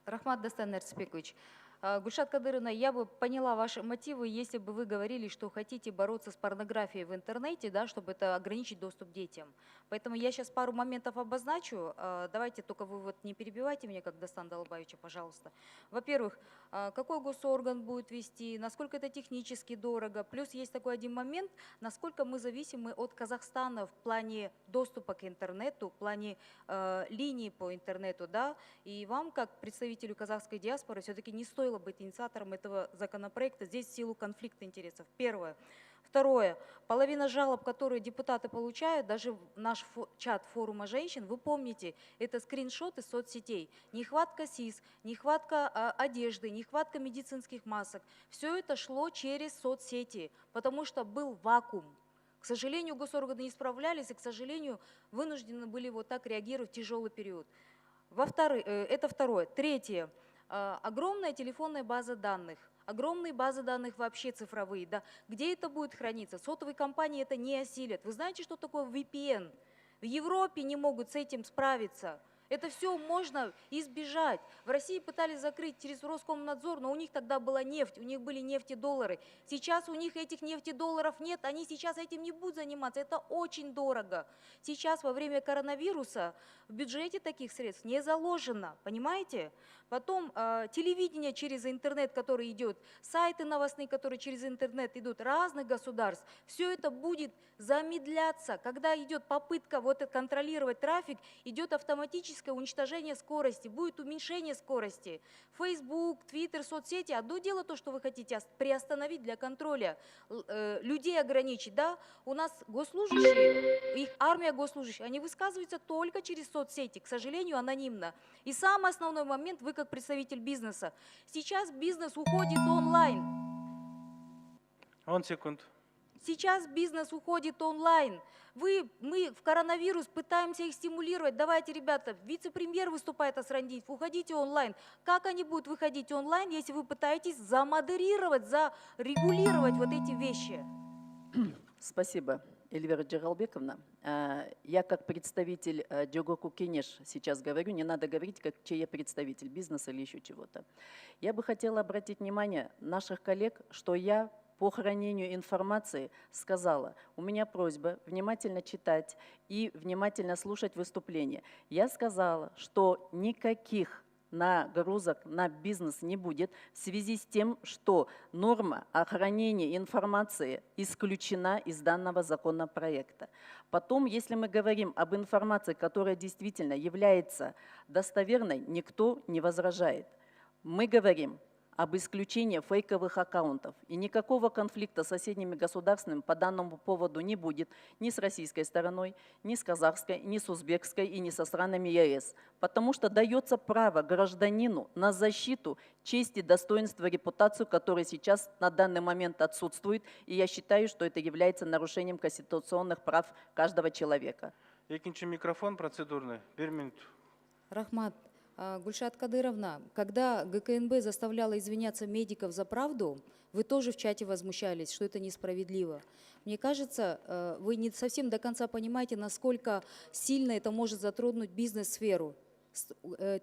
Рахмат Дастан Эрцбекович. Гульшат Кадыровна, я бы поняла ваши мотивы, если бы вы говорили, что хотите бороться с порнографией в интернете, да, чтобы это ограничить доступ детям. Поэтому я сейчас пару моментов обозначу. Давайте только вы вот не перебивайте меня, как Дастан Далбаевича, пожалуйста. Во-первых, какой госорган будет вести, насколько это технически дорого. Плюс есть такой один момент, насколько мы зависимы от Казахстана в плане доступа к интернету, в плане линий по интернету, да. И вам, как представителю казахской диаспоры, все-таки не стоило быть инициатором этого законопроекта здесь в силу конфликта интересов. Первое. Второе. Половина жалоб, которые депутаты получают, даже в наш чат форума женщин, вы помните, это скриншоты соцсетей. Нехватка СИС, нехватка одежды, нехватка медицинских масок. Все это шло через соцсети, потому что был вакуум. К сожалению, госорганы не справлялись, и, к сожалению, вынуждены были вот так реагировать в тяжелый период. Это второе. Третье. Огромная телефонная база данных. Огромные базы данных вообще цифровые. Да? Где это будет храниться? Сотовые компании это не осилят. Вы знаете, что такое VPN? В Европе не могут с этим справиться. Это все можно избежать. В России пытались закрыть через Роскомнадзор, но у них тогда была нефть, у них были нефтедоллары. Сейчас у них этих нефтедолларов нет, они сейчас этим не будут заниматься, это очень дорого. Сейчас во время коронавируса в бюджете таких средств не заложено, понимаете? Потом телевидение через интернет, который идет, сайты новостные, которые через интернет идут, разных государств, все это будет замедляться. Когда идет попытка вот контролировать трафик, идет автоматическое уничтожение скорости, будет уменьшение скорости. Facebook, Twitter, соцсети, одно дело то, что вы хотите приостановить для контроля, людей ограничить, да? У нас госслужащие, их армия госслужащих, они высказываются только через соцсети, к сожалению, анонимно. И самый основной момент, вы как представитель бизнеса, сейчас бизнес уходит онлайн. 10 секунд. Сейчас бизнес уходит онлайн. Мы в коронавирус пытаемся их стимулировать. Давайте, ребята, вице-премьер выступает Асрандиев, уходите онлайн. Как они будут выходить онлайн, если вы пытаетесь замодерировать, зарегулировать вот эти вещи? Спасибо, Эльвира Джералбековна. Я как представитель Джогоку Кенеш сейчас говорю, не надо говорить, как чей я представитель бизнеса или еще чего-то. Я бы хотела обратить внимание наших коллег, что я по хранению информации сказала, у меня просьба внимательно читать и внимательно слушать выступления. Я сказала, что никаких нагрузок на бизнес не будет в связи с тем, что норма о хранении информации исключена из данного законопроекта. Потом, если мы говорим об информации, которая действительно является достоверной, никто не возражает. Мы говорим об исключении фейковых аккаунтов. И никакого конфликта с соседними государствами по данному поводу не будет ни с российской стороной, ни с казахской, ни с узбекской и ни со странами ЕС. Потому что дается право гражданину на защиту чести, достоинства, репутацию, которая сейчас на данный момент отсутствует. И я считаю, что это является нарушением конституционных прав каждого человека. Екінші микрофон процедурный. 1 минут. Рахмат. Гульшат Кадыровна, когда ГКНБ заставляла извиняться медиков за правду, вы тоже в чате возмущались, что это несправедливо. Мне кажется, вы не совсем до конца понимаете, насколько сильно это может затронуть бизнес-сферу,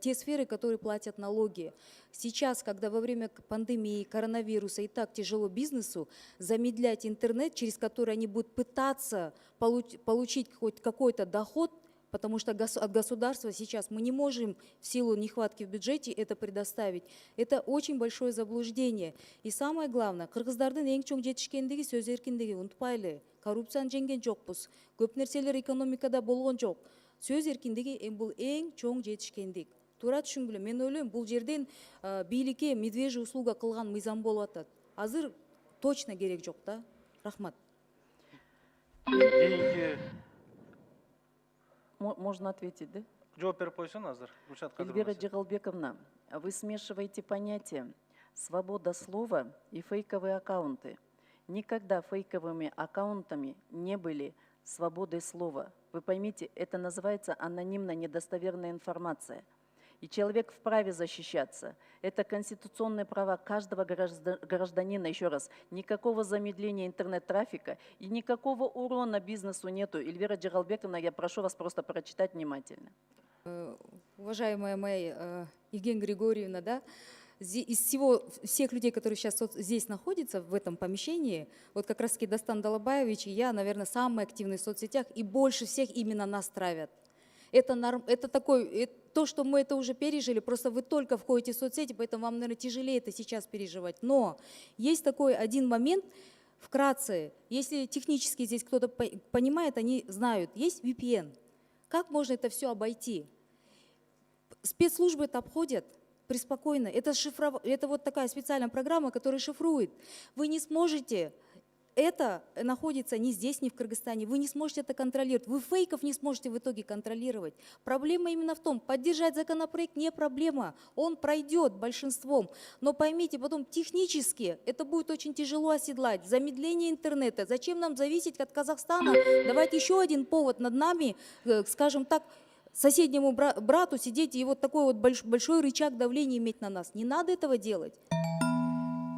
те сферы, которые платят налоги. Сейчас, когда во время пандемии, коронавируса и так тяжело бизнесу, замедлять интернет, через который они будут пытаться получить хоть какой-то доход, потому что от государства сейчас мы не можем в силу нехватки в бюджете это предоставить. Это очень большое заблуждение. И самое главное, кыргыздардын эң чоң жетишкендиги сөз эркиндиги, унутпайлы. Коррупцияны жеңген жокпуз. Көп нерселер экономикада болгон жок. Сөз эркиндиги бул эң чоң жетишкендик. Туура түшүнгүлө, мен ойлойм, бул жерден бийликке медвежий услуга кылган мыйзам болуп атат. Азыр точно керек жок да. Рахмат. Можно ответить, да? Жооп берип койсун азыр. Эльвира Джералбековна, вы смешиваете понятия свобода слова и фейковые аккаунты. Никогда фейковыми аккаунтами не были свободой слова. Вы поймите, это называется анонимная недостоверная информация. И человек вправе защищаться. Это конституционные права каждого гражданина. Еще раз, никакого замедления интернет-трафика и никакого урона бизнесу нету. Эльвира Джералбековна, я прошу вас просто прочитать внимательно. Уважаемая моя Евгения Григорьевна, да, из всех людей, которые сейчас здесь находятся, в этом помещении, вот как раз-таки Дастан Далабаевич и я, наверное, самые активные в соцсетях, и больше всех именно нас травят. Это то, что мы это уже пережили, просто вы только входите в соцсети, поэтому вам, наверное, тяжелее это сейчас переживать. Но есть такой один момент, вкратце, если технически здесь кто-то понимает, они знают, есть VPN. Как можно это все обойти? Спецслужбы это обходят преспокойно. Это вот такая специальная программа, которая шифрует. Вы не сможете, это находится не здесь, не в Кыргызстане, вы не сможете это контролировать. Вы фейков не сможете в итоге контролировать. Проблема именно в том, поддержать законопроект не проблема, он пройдет большинством. Но поймите, потом технически это будет очень тяжело оседлать. Замедление интернета. Зачем нам зависеть от Казахстана? Давайте еще один повод над нами, скажем так, соседнему брату сидеть и вот такой вот большой рычаг давления иметь на нас. Не надо этого делать.